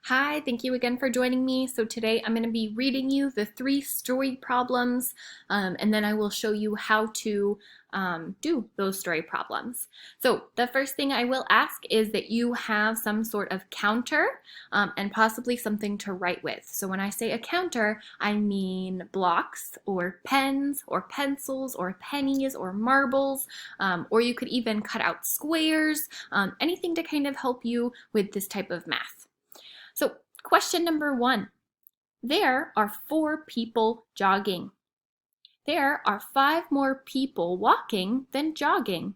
Hi, thank you again for joining me. So today I'm going to be reading you the 3 story problems, and then I will show you how to do those story problems. So the first thing I will ask is that you have some sort of counter and possibly something to write with. So when I say a counter, I mean blocks or pens or pencils or pennies or marbles, or you could even cut out squares, anything to kind of help you with this type of math. So question number 1, there are 4 people jogging. There are 5 more people walking than jogging.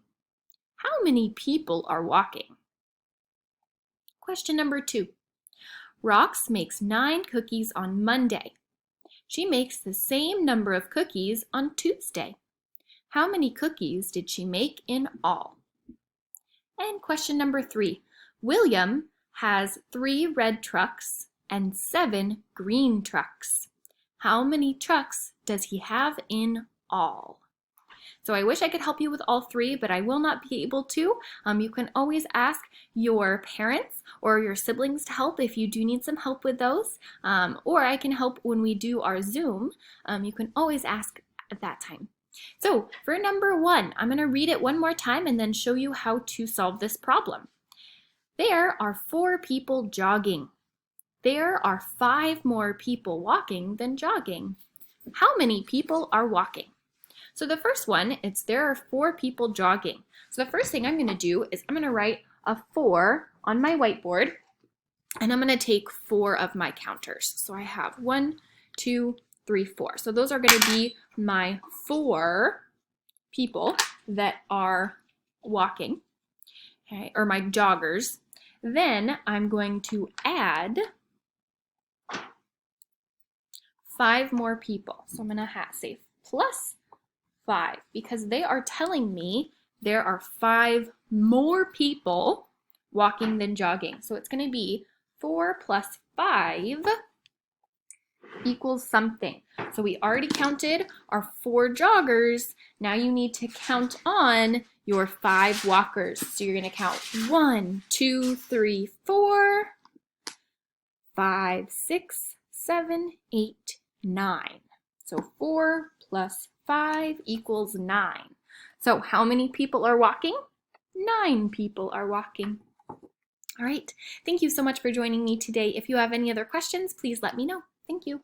How many people are walking? Question number 2, Rox makes 9 cookies on Monday. She makes the same number of cookies on Tuesday. How many cookies did she make in all? And question number 3, William has 3 red trucks and 7 green trucks. How many trucks does he have in all? So I wish I could help you with all 3, but I will not be able to. You can always ask your parents or your siblings to help if you do need some help with those, or I can help when we do our Zoom. You can always ask at that time. So for number 1, I'm going to read it one more time and then show you how to solve this problem. There are 4 people jogging. There are 5 more people walking than jogging. How many people are walking? So the first one, there are 4 people jogging. So the first thing I'm going to do is I'm going to write a 4 on my whiteboard, and I'm going to take 4 of my counters. So I have 1, 2, 3, 4. So those are going to be my 4 people that are walking, okay, or my joggers. Then I'm going to add 5 more people. So I'm going to say plus 5 because they are telling me there are 5 more people walking than jogging. So it's going to be 4 plus 5 equals something. So we already counted our 4 joggers. Now you need to count on your 5 walkers. So you're going to count 1, 2, 3, 4, 5, 6, 7, 8, 9. So 4 plus 5 equals 9. So how many people are walking? 9 people are walking. All right. Thank you so much for joining me today. If you have any other questions, please let me know. Thank you.